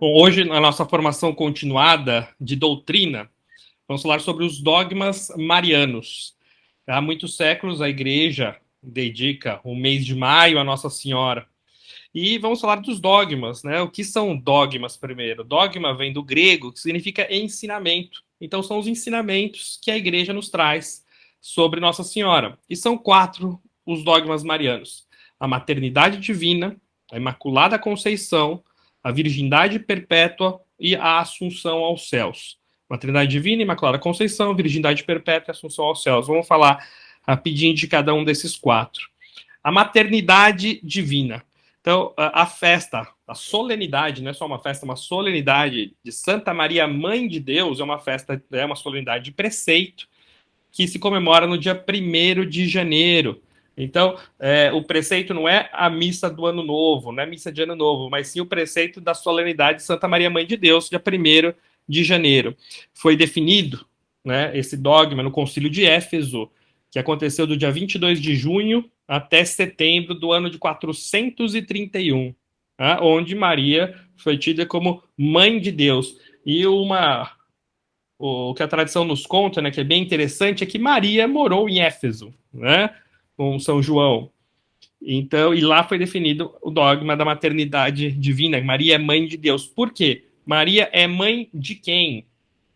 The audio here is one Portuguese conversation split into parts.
Bom, hoje, na nossa formação continuada de doutrina, vamos falar sobre os dogmas marianos. Há muitos séculos, a Igreja dedica o mês de maio a Nossa Senhora. E vamos falar dos dogmas, né? O que são dogmas primeiro? Dogma vem do grego, que significa ensinamento. Então, são os ensinamentos que a Igreja nos traz sobre Nossa Senhora. E são 4 os dogmas marianos: a maternidade divina, a Imaculada Conceição, a virgindade perpétua e a assunção aos céus. Maternidade divina, Imaculada Conceição, virgindade perpétua e assunção aos céus. Vamos falar rapidinho de cada um desses 4. A maternidade divina. Então, a festa, a solenidade, não é só uma festa, uma solenidade de Santa Maria, Mãe de Deus, é uma festa, é uma solenidade de preceito, que se comemora no dia 1º de janeiro. Então, o preceito não é a missa do Ano Novo, não é a missa de Ano Novo, mas sim o preceito da solenidade de Santa Maria, Mãe de Deus, dia 1º de janeiro. Foi definido, né, esse dogma no Concílio de Éfeso, que aconteceu do dia 22 de junho até setembro do ano de 431, né, onde Maria foi tida como Mãe de Deus. E o que a tradição nos conta, né, que é bem interessante, é que Maria morou em Éfeso, né, com São João. Então, e lá foi definido o dogma da maternidade divina. Maria é mãe de Deus. Por quê? Maria é mãe de quem?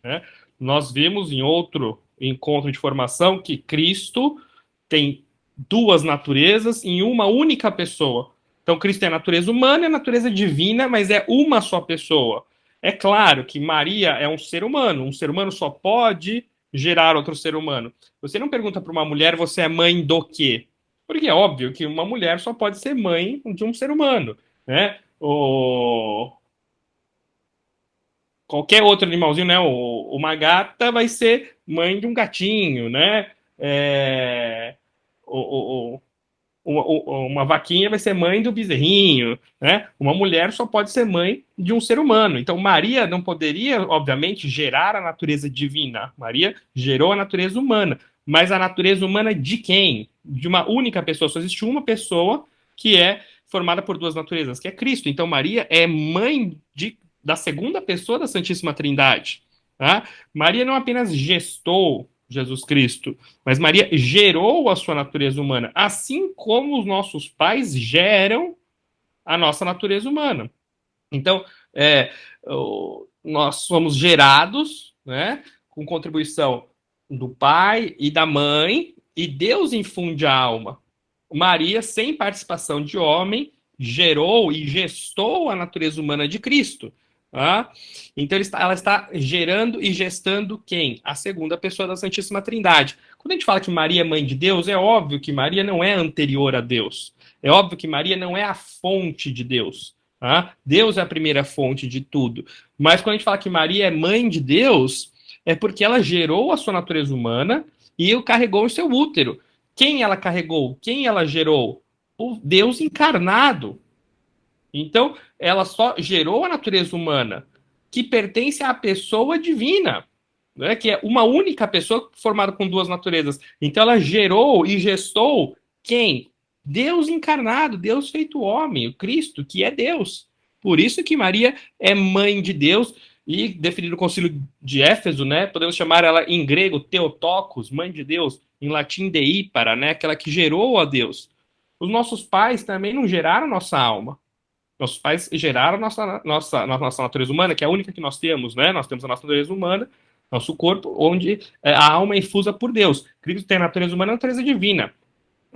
Né? Nós vimos em outro encontro de formação que Cristo tem 2 naturezas em uma única pessoa. Então, Cristo é a natureza humana e a natureza divina, mas é uma só pessoa. É claro que Maria é um ser humano só pode gerar outro ser humano. Você não pergunta para uma mulher, você é mãe do quê? Porque é óbvio que uma mulher só pode ser mãe de um ser humano, né? Qualquer outro animalzinho, né? Uma gata vai ser mãe de um gatinho, né? É, o, uma vaquinha vai ser mãe do bezerrinho, né? Uma mulher só pode ser mãe de um ser humano. Então, Maria não poderia, obviamente, gerar a natureza divina. Maria gerou a natureza humana. Mas a natureza humana de quem? De uma única pessoa. Só existe uma pessoa que é formada por 2 naturezas, que é Cristo. Então, Maria é mãe da segunda pessoa da Santíssima Trindade. Tá? Maria não apenas gestou Jesus Cristo, mas Maria gerou a sua natureza humana, assim como os nossos pais geram a nossa natureza humana. Então, nós somos gerados, né, com contribuição do pai e da mãe, e Deus infunde a alma. Maria, sem participação de homem, gerou e gestou a natureza humana de Cristo. Tá? Então ela está gerando e gestando quem? A segunda pessoa da Santíssima Trindade. Quando a gente fala que Maria é mãe de Deus, é óbvio que Maria não é anterior a Deus. É óbvio que Maria não é a fonte de Deus. Tá? Deus é a primeira fonte de tudo. Mas quando a gente fala que Maria é mãe de Deus, é porque ela gerou a sua natureza humana e o carregou em seu útero. Quem ela carregou? Quem ela gerou? O Deus encarnado. Então, ela só gerou a natureza humana, que pertence à pessoa divina, né? Que é uma única pessoa formada com 2 naturezas. Então, ela gerou e gestou quem? Deus encarnado, Deus feito homem, o Cristo, que é Deus. Por isso que Maria é mãe de Deus e, definido no Concílio de Éfeso, né? Podemos chamar ela em grego Theotokos, mãe de Deus, em latim Deípara, né? Aquela que gerou a Deus. Os nossos pais também não geraram nossa alma. Nossos pais geraram nossa natureza humana, que é a única que nós temos, né? Nós temos a nossa natureza humana, nosso corpo, onde a alma é infusa por Deus. Cristo tem a natureza humana e a natureza divina.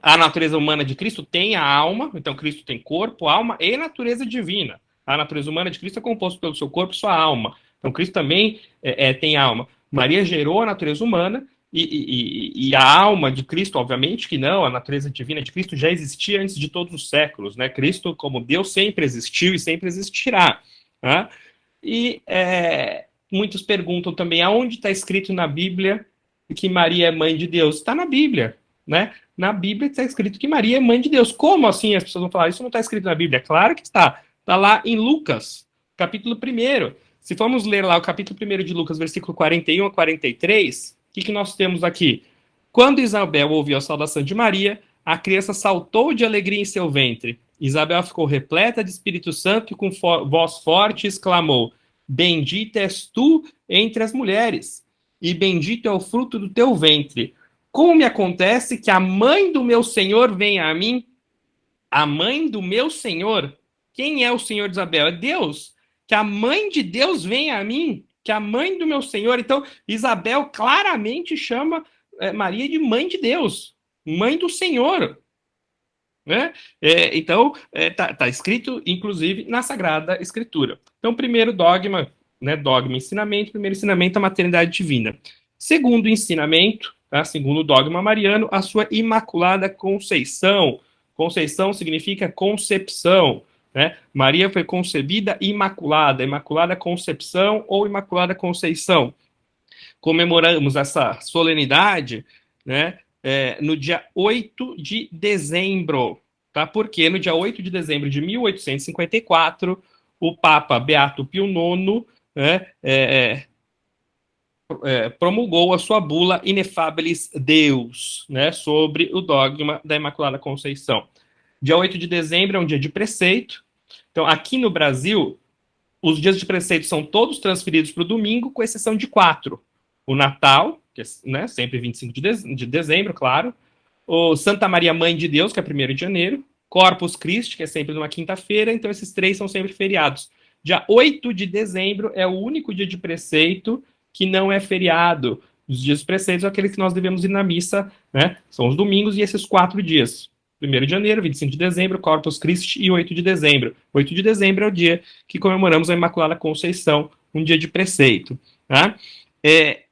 A natureza humana de Cristo tem a alma, então Cristo tem corpo, alma e natureza divina. A natureza humana de Cristo é composta pelo seu corpo e sua alma. Então Cristo também tem alma. Maria gerou a natureza humana e a alma de Cristo, obviamente que não, a natureza divina de Cristo já existia antes de todos os séculos, né? Cristo, como Deus, sempre existiu e sempre existirá. Né? E muitos perguntam também aonde está escrito na Bíblia que Maria é mãe de Deus. Está na Bíblia, né? Na Bíblia está escrito que Maria é mãe de Deus. Como assim as pessoas vão falar? Isso não está escrito na Bíblia? Claro que está. Está lá em Lucas, capítulo 1. Se formos ler lá o capítulo 1 de Lucas, versículo 41 a 43, o que nós temos aqui? Quando Isabel ouviu a saudação de Maria, a criança saltou de alegria em seu ventre. Isabel ficou repleta de Espírito Santo e com voz forte exclamou: Bendita és tu entre as mulheres, e bendito é o fruto do teu ventre. Como me acontece que a mãe do meu Senhor venha a mim? A mãe do meu Senhor? Quem é o Senhor de Isabel? É Deus. Que a mãe de Deus venha a mim, que a mãe do meu Senhor. Então, Isabel claramente chama Maria de mãe de Deus, mãe do Senhor. Né? Então, tá escrito, inclusive, na Sagrada Escritura. Então, primeiro dogma, né, dogma, ensinamento. Primeiro ensinamento, a maternidade divina. Segundo ensinamento, tá, segundo o dogma mariano, a sua Imaculada Conceição. Conceição significa concepção. Né? Maria foi concebida imaculada, Imaculada Concepção ou Imaculada Conceição. Comemoramos essa solenidade, né, no dia 8 de dezembro. Tá? Porque no dia 8 de dezembro de 1854, o Papa Beato Pio IX, né, promulgou a sua bula Ineffabilis Deus, né, sobre o dogma da Imaculada Conceição. Dia 8 de dezembro é um dia de preceito. Então, aqui no Brasil, os dias de preceito são todos transferidos para o domingo, com exceção de 4. O Natal, que é, né, sempre 25 de dezembro, claro. O Santa Maria Mãe de Deus, que é 1º de janeiro. Corpus Christi, que é sempre numa quinta-feira. Então, esses 3 são sempre feriados. Dia 8 de dezembro é o único dia de preceito que não é feriado. Os dias de preceito são aqueles que nós devemos ir na missa, né? São os domingos e esses 4 dias. 1º de janeiro, 25 de dezembro, Corpus Christi e 8 de dezembro. 8 de dezembro é o dia que comemoramos a Imaculada Conceição, um dia de preceito. Tá?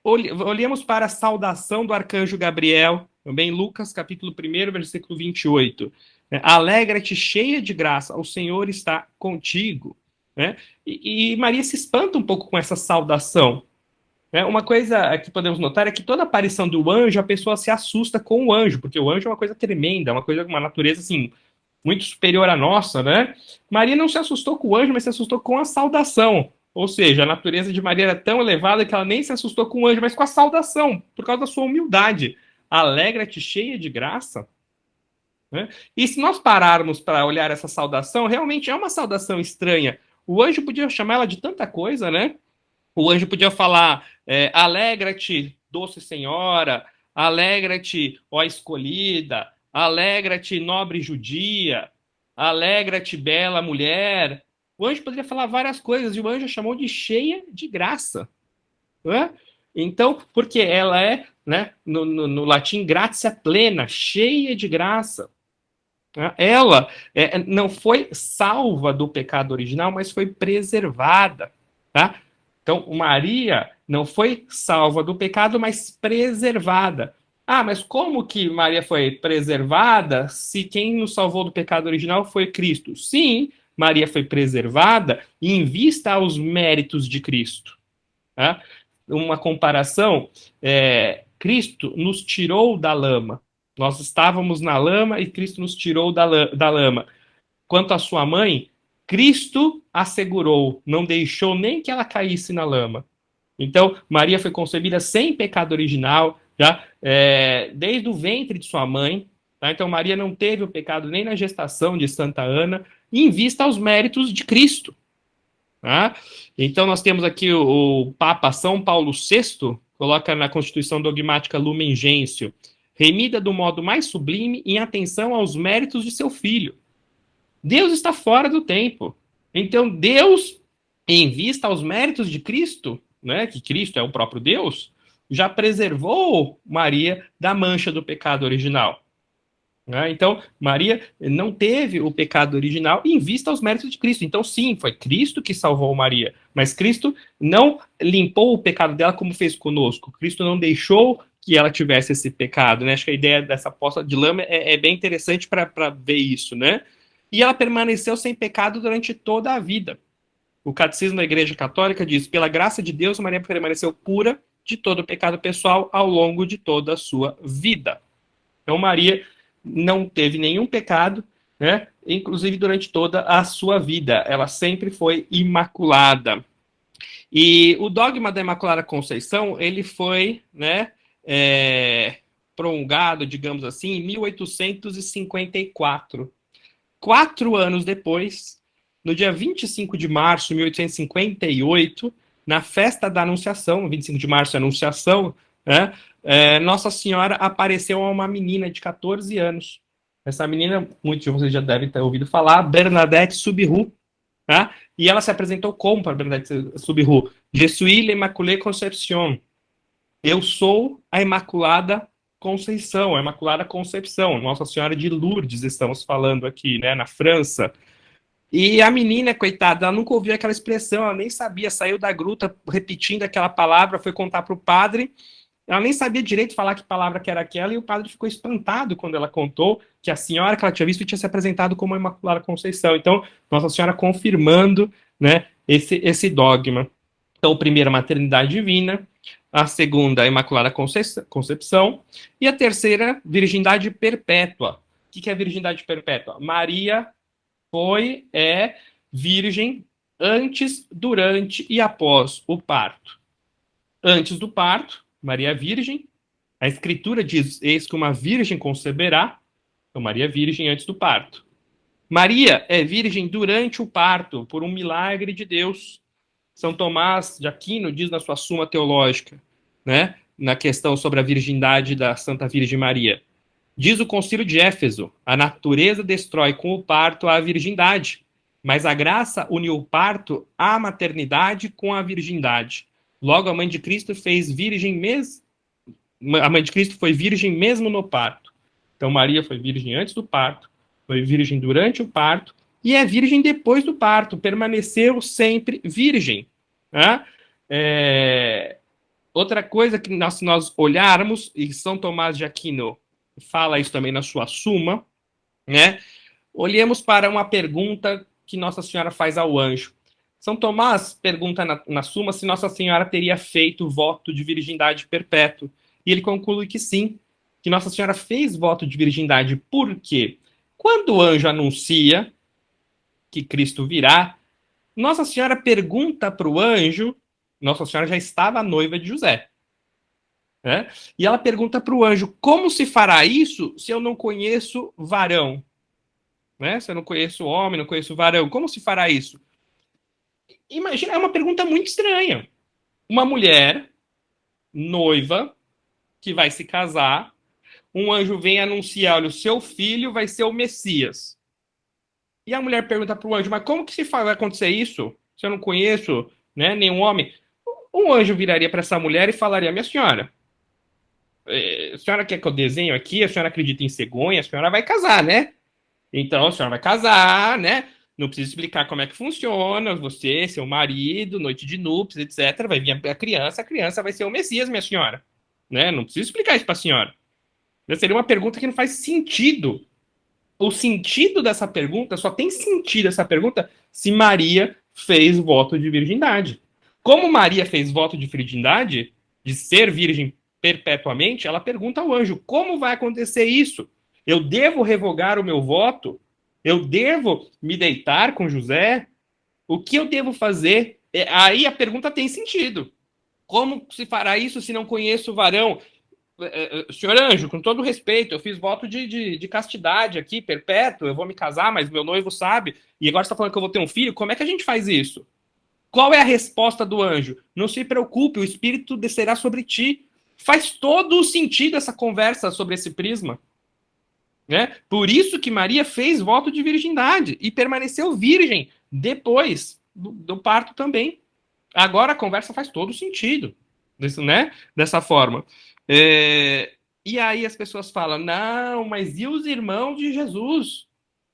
Olhemos para a saudação do arcanjo Gabriel, também Lucas, capítulo 1, versículo 28. Alegra-te, cheia de graça, o Senhor está contigo. Né? E Maria se espanta um pouco com essa saudação. Uma coisa que podemos notar é que toda aparição do anjo, a pessoa se assusta com o anjo, porque o anjo é uma coisa tremenda, uma coisa, uma natureza assim, muito superior à nossa, né? Maria não se assustou com o anjo, mas se assustou com a saudação. Ou seja, a natureza de Maria era tão elevada que ela nem se assustou com o anjo, mas com a saudação, por causa da sua humildade. Alegra-te, cheia de graça. Né? E se nós pararmos para olhar essa saudação, realmente é uma saudação estranha. O anjo podia chamar ela de tanta coisa, né? O anjo podia falar, alegra-te, doce senhora, alegra-te, ó escolhida, alegra-te, nobre judia, alegra-te, bela mulher. O anjo poderia falar várias coisas, e o anjo chamou de cheia de graça. Né? Então, porque ela é, né, no latim, gratia plena, cheia de graça. Ela não foi salva do pecado original, mas foi preservada. Tá? Então, Maria não foi salva do pecado, mas preservada. Ah, mas como que Maria foi preservada se quem nos salvou do pecado original foi Cristo? Sim, Maria foi preservada em vista aos méritos de Cristo. Tá? Uma comparação, Cristo nos tirou da lama. Nós estávamos na lama e Cristo nos tirou da lama. Quanto à sua mãe, Cristo a segurou, não deixou nem que ela caísse na lama. Então, Maria foi concebida sem pecado original, já, desde o ventre de sua mãe. Tá? Então, Maria não teve o pecado nem na gestação de Santa Ana, em vista aos méritos de Cristo. Tá? Então, nós temos aqui o Papa São Paulo VI, coloca na Constituição Dogmática Lumen Gentium, remida do modo mais sublime em atenção aos méritos de seu filho. Deus está fora do tempo. Então, Deus, em vista aos méritos de Cristo, né, que Cristo é o próprio Deus, já preservou Maria da mancha do pecado original. Né? Então, Maria não teve o pecado original em vista aos méritos de Cristo. Então, sim, foi Cristo que salvou Maria, mas Cristo não limpou o pecado dela como fez conosco. Cristo não deixou que ela tivesse esse pecado. Né? Acho que a ideia dessa poça de lama é bem interessante para ver isso, né? E ela permaneceu sem pecado durante toda a vida. O Catecismo da Igreja Católica diz: pela graça de Deus, Maria permaneceu pura de todo o pecado pessoal ao longo de toda a sua vida. Então, Maria não teve nenhum pecado, né? Inclusive durante toda a sua vida. Ela sempre foi imaculada. E o dogma da Imaculada Conceição, ele foi, né, promulgado, digamos assim, em 1854. 4 anos depois, no dia 25 de março de 1858, na festa da Anunciação, 25 de março é a Anunciação, né, Nossa Senhora apareceu a uma menina de 14 anos. Essa menina, muitos de vocês já devem ter ouvido falar, Bernadette Soubirous, tá? E ela se apresentou como para Bernadette Soubirous? Je suis l'Immaculée Conception. Eu sou a Imaculada Conceição, a Imaculada Concepção, Nossa Senhora de Lourdes, estamos falando aqui, né, na França. E a menina, coitada, ela nunca ouviu aquela expressão, ela nem sabia, saiu da gruta repetindo aquela palavra, foi contar para o padre, ela nem sabia direito falar que palavra que era aquela, e o padre ficou espantado quando ela contou que a senhora que ela tinha visto tinha se apresentado como a Imaculada Conceição. Então, Nossa Senhora confirmando, né, esse dogma. Então, a primeira, maternidade divina, a segunda, a Imaculada Concepção, e a terceira, virgindade perpétua. O que é virgindade perpétua? Maria é virgem antes, durante e após o parto. Antes do parto, Maria é virgem. A Escritura diz: eis que uma virgem conceberá. Então, Maria é virgem antes do parto. Maria é virgem durante o parto, por um milagre de Deus. São Tomás de Aquino diz na sua Suma Teológica, né, na questão sobre a virgindade da Santa Virgem Maria. Diz o Concílio de Éfeso: a natureza destrói com o parto a virgindade, mas a graça uniu o parto à maternidade com a virgindade. Logo, a mãe de Cristo a mãe de Cristo foi virgem mesmo no parto. Então, Maria foi virgem antes do parto, foi virgem durante o parto e é virgem depois do parto, permaneceu sempre virgem. Né? Outra coisa que nós olharmos, e São Tomás de Aquino fala isso também na sua Suma, né? Olhemos para uma pergunta que Nossa Senhora faz ao anjo. São Tomás pergunta na Suma se Nossa Senhora teria feito voto de virgindade perpétua. E ele conclui que sim, que Nossa Senhora fez voto de virgindade. Por quê? Quando o anjo anuncia que Cristo virá, Nossa Senhora pergunta para o anjo, Nossa Senhora já estava noiva de José, né? E ela pergunta para o anjo: como se fará isso se eu não conheço varão? Né? Se eu não conheço homem, não conheço varão, como se fará isso? Imagina, é uma pergunta muito estranha. Uma mulher noiva que vai se casar, um anjo vem anunciar: olha, o seu filho vai ser o Messias. E a mulher pergunta para o anjo: mas como que vai acontecer isso? Se eu não conheço, né, nenhum homem? O anjo viraria para essa mulher e falaria: minha senhora, a senhora quer que eu desenhe aqui? A senhora acredita em cegonha? A senhora vai casar, né? Então a senhora vai casar, né? Não precisa explicar como é que funciona, você, seu marido, noite de núpcias, etc. Vai vir a criança vai ser o Messias, minha senhora. Né? Não precisa explicar isso para a senhora. Seria uma pergunta que não faz sentido. O sentido dessa pergunta, só tem sentido essa pergunta se Maria fez voto de virgindade. Como Maria fez voto de virgindade, de ser virgem perpetuamente, ela pergunta ao anjo: como vai acontecer isso? Eu devo revogar o meu voto? Eu devo me deitar com José? O que eu devo fazer? Aí a pergunta tem sentido. Como se fará isso se não conheço o varão? Senhor anjo, com todo respeito, eu fiz voto de castidade aqui, perpétuo, eu vou me casar, mas meu noivo sabe, e agora você está falando que eu vou ter um filho, como é que a gente faz isso? Qual é a resposta do anjo? Não se preocupe, o Espírito descerá sobre ti. Faz todo o sentido essa conversa sobre esse prisma. Né? Por isso que Maria fez voto de virgindade e permaneceu virgem depois do parto também. Agora a conversa faz todo sentido, né? Dessa forma. E aí as pessoas falam: não, mas e os irmãos de Jesus?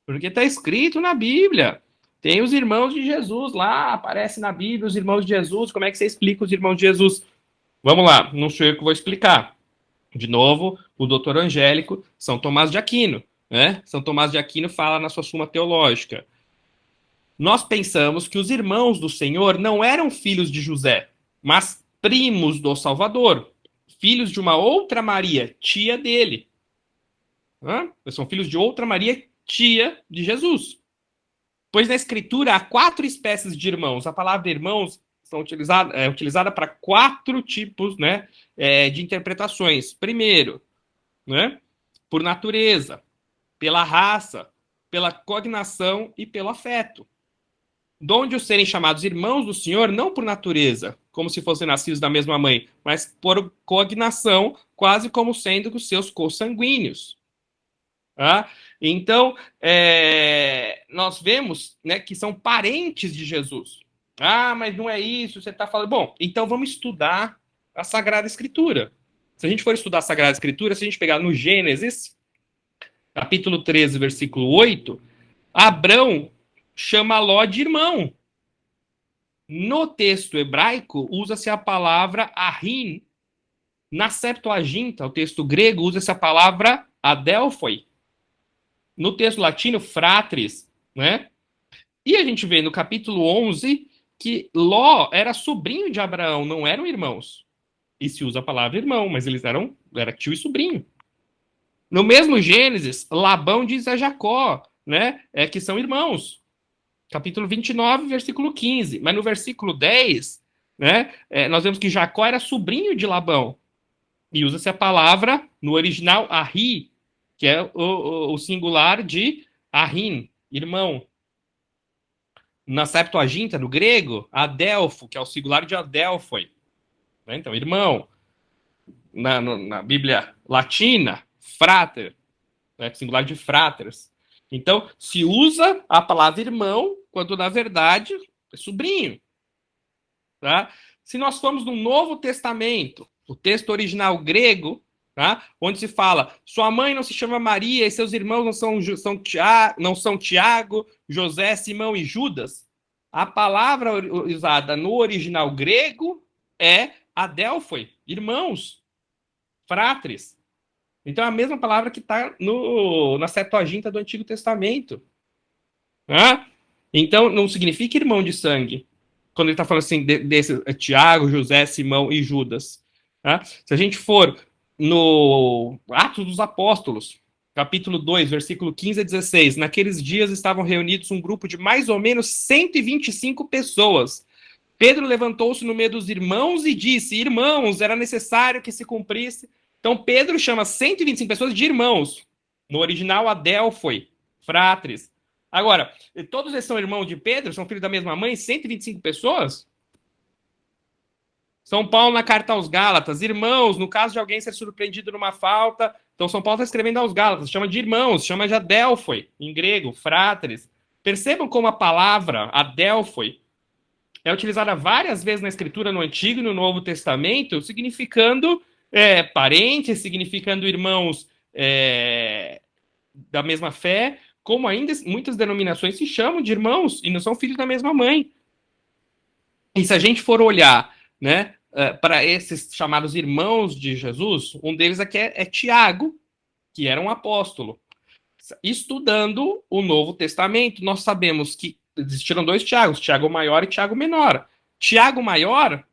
Porque está escrito na Bíblia. Tem os irmãos de Jesus lá, aparece na Bíblia os irmãos de Jesus. Como é que você explica os irmãos de Jesus? Vamos lá, não sou eu que vou explicar. De novo, o doutor Angélico, São Tomás de Aquino. Né? São Tomás de Aquino fala na sua Suma Teológica: nós pensamos que os irmãos do Senhor não eram filhos de José, mas primos do Salvador, filhos de uma outra Maria, tia dele. São filhos de outra Maria, tia de Jesus. Pois na Escritura há 4 espécies de irmãos. A palavra irmãos é utilizada para 4 tipos, né, de interpretações. Primeiro, né, por natureza, pela raça, pela cognação e pelo afeto. Donde os serem chamados irmãos do Senhor, não por natureza, como se fossem nascidos da mesma mãe, mas por cognação, quase como sendo os seus consanguíneos. Tá? Então, nós vemos, né, que são parentes de Jesus. Ah, mas não é isso, você está falando. Bom, então vamos estudar a Sagrada Escritura. Se a gente for estudar a Sagrada Escritura, se a gente pegar no Gênesis, capítulo 13, versículo 8, Abrão chama Ló de irmão. No texto hebraico, usa-se a palavra ahin. Na Septuaginta, o texto grego, usa-se a palavra adelphoi. No texto latino, fratris, né? E a gente vê no capítulo 11 que Ló era sobrinho de Abraão, não eram irmãos. E se usa a palavra irmão, mas eles era tio e sobrinho. No mesmo Gênesis, Labão diz a Jacó, né, que são irmãos. Capítulo 29, versículo 15. Mas no versículo 10, né, nós vemos que Jacó era sobrinho de Labão. E usa-se a palavra, no original, ahi, que é o singular de ahin, irmão. Na Septuaginta, no grego, adelfo, que é o singular de adelphoi. Né? Então, irmão. Na Bíblia latina, frater, né? Singular de fratres. Então, se usa a palavra irmão, quando na verdade é sobrinho. Tá? Se nós formos no Novo Testamento, o texto original grego, tá? Onde se fala, sua mãe não se chama Maria e seus irmãos não são Tiago, José, Simão e Judas, a palavra usada no original grego é adelphoi, irmãos, fratres. Então é a mesma palavra que está na Septuaginta do Antigo Testamento. Tá? Então não significa irmão de sangue. Quando ele está falando assim, desses Tiago, José, Simão e Judas. Tá? Se a gente for no Atos dos Apóstolos, capítulo 2, versículo 15 a 16, naqueles dias estavam reunidos um grupo de mais ou menos 125 pessoas. Pedro levantou-se no meio dos irmãos e disse, irmãos, era necessário que se cumprisse. Então Pedro chama 125 pessoas de irmãos. No original, adelphoi, fratres. Agora, todos eles são irmãos de Pedro? São filhos da mesma mãe? 125 pessoas? São Paulo na carta aos Gálatas. Irmãos, no caso de alguém ser surpreendido numa falta, então São Paulo está escrevendo aos Gálatas, chama de irmãos, chama de adelphoi, em grego, fratres. Percebam como a palavra adelphoi é utilizada várias vezes na Escritura, no Antigo e no Novo Testamento, significando parentes, significando irmãos da mesma fé, como ainda muitas denominações se chamam de irmãos e não são filhos da mesma mãe. E se a gente for olhar, né, para esses chamados irmãos de Jesus, um deles aqui é Tiago, que era um apóstolo. Estudando o Novo Testamento, nós sabemos que existiram dois Tiagos, Tiago Maior e Tiago Menor. Tiago Maior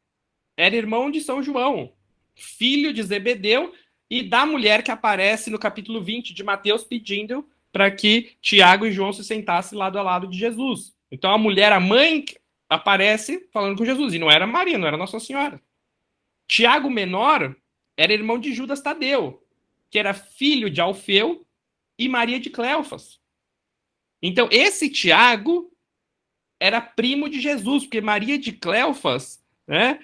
era irmão de São João, filho de Zebedeu e da mulher que aparece no capítulo 20 de Mateus pedindo para que Tiago e João se sentassem lado a lado de Jesus. Então a mulher, a mãe, aparece falando com Jesus, e não era Maria, não era Nossa Senhora. Tiago Menor era irmão de Judas Tadeu, que era filho de Alfeu e Maria de Cleofas. Então esse Tiago era primo de Jesus, porque Maria de Cleofas, né,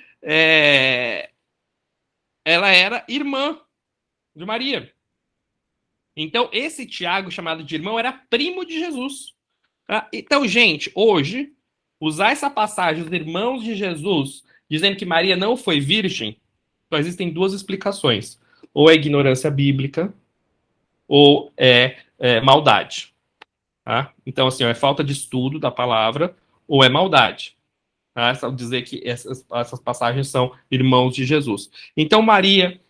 ela era irmã de Maria. Então, esse Tiago, chamado de irmão, era primo de Jesus. Tá? Então, gente, hoje, usar essa passagem dos irmãos de Jesus, dizendo que Maria não foi virgem, só existem duas explicações. Ou é ignorância bíblica, ou é maldade. Tá? Então, assim, é falta de estudo da palavra, ou é maldade. Tá? Só dizer que essas passagens são irmãos de Jesus. Então, Maria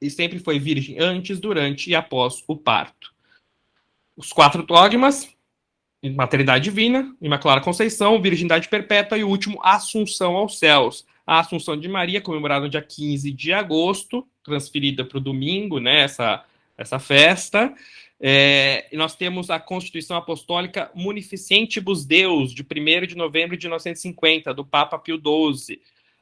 e sempre foi virgem antes, durante e após o parto. Os 4 dogmas: maternidade divina, Imaculada Conceição, virgindade perpétua e o último, Assunção aos céus. A Assunção de Maria, comemorada no dia 15 de agosto, transferida para o domingo, né, essa festa. E nós temos a Constituição Apostólica Munificentibus Deus, de 1º de novembro de 1950, do Papa Pio XII.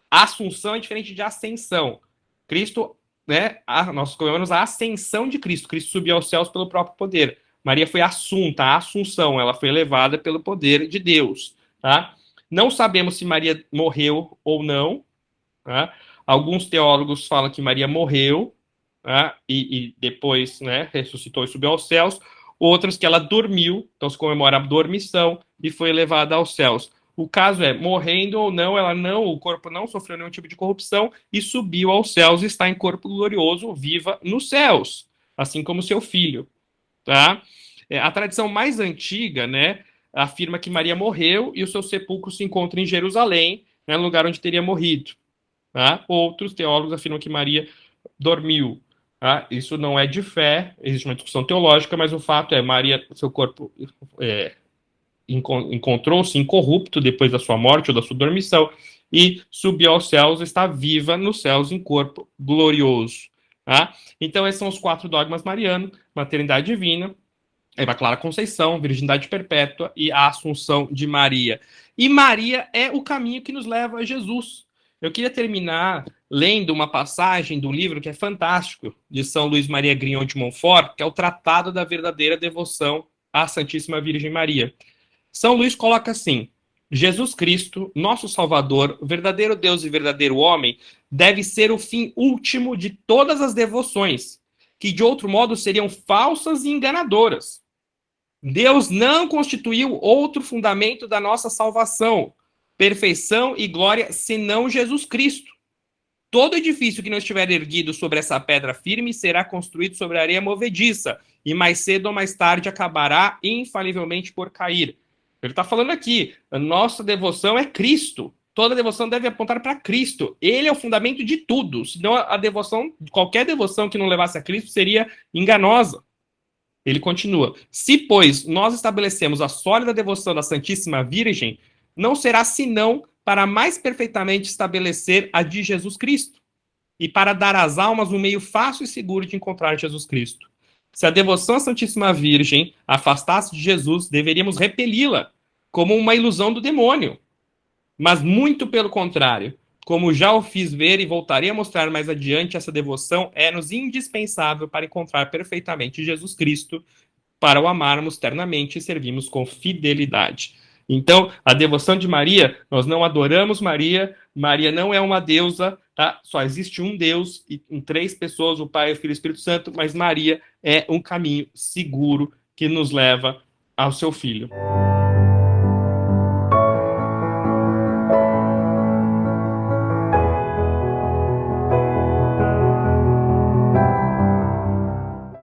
A Assunção é diferente de ascensão. Cristo, né, nós comemoramos a ascensão de Cristo. Cristo subiu aos céus pelo próprio poder. Maria foi assunta, a assunção, ela foi elevada pelo poder de Deus, tá? Não sabemos se Maria morreu ou não, tá? Alguns teólogos falam que Maria morreu, tá? E depois, né, ressuscitou e subiu aos céus. Outros que ela dormiu, então se comemora a dormição e foi elevada aos céus. O caso é, morrendo ou não, o corpo não sofreu nenhum tipo de corrupção e subiu aos céus e está em corpo glorioso, viva nos céus, assim como seu filho, tá? A tradição mais antiga, né, afirma que Maria morreu e o seu sepulcro se encontra em Jerusalém, né, no lugar onde teria morrido. Tá? Outros teólogos afirmam que Maria dormiu. Tá? Isso não é de fé, existe uma discussão teológica, mas o fato é Maria, seu corpo é, encontrou-se incorrupto depois da sua morte ou da sua dormição e subiu aos céus, está viva nos céus em corpo glorioso. Tá? Então, esses são os 4 dogmas marianos: maternidade divina, a Imaculada Conceição, virgindade perpétua e a Assunção de Maria. E Maria é o caminho que nos leva a Jesus. Eu queria terminar lendo uma passagem do livro que é fantástico, de São Luís Maria Grignon de Montfort, que é o Tratado da Verdadeira Devoção à Santíssima Virgem Maria. São Luís coloca assim: Jesus Cristo, nosso Salvador, verdadeiro Deus e verdadeiro homem, deve ser o fim último de todas as devoções, que de outro modo seriam falsas e enganadoras. Deus não constituiu outro fundamento da nossa salvação, perfeição e glória, senão Jesus Cristo. Todo edifício que não estiver erguido sobre essa pedra firme será construído sobre areia movediça, e mais cedo ou mais tarde acabará infalivelmente por cair. Ele está falando aqui, a nossa devoção é Cristo. Toda devoção deve apontar para Cristo. Ele é o fundamento de tudo. Senão a devoção, qualquer devoção que não levasse a Cristo seria enganosa. Ele continua: se, pois, nós estabelecemos a sólida devoção da Santíssima Virgem, não será senão para mais perfeitamente estabelecer a de Jesus Cristo e para dar às almas um meio fácil e seguro de encontrar Jesus Cristo. Se a devoção à Santíssima Virgem afastasse de Jesus, deveríamos repeli-la como uma ilusão do demônio. Mas muito pelo contrário, como já o fiz ver e voltarei a mostrar mais adiante, essa devoção é-nos indispensável para encontrar perfeitamente Jesus Cristo, para o amarmos ternamente e servirmos com fidelidade. Então, a devoção de Maria, nós não adoramos Maria, Maria não é uma deusa, tá? Só existe um Deus e em 3 pessoas, o Pai, o Filho e o Espírito Santo, mas Maria é um caminho seguro que nos leva ao seu Filho.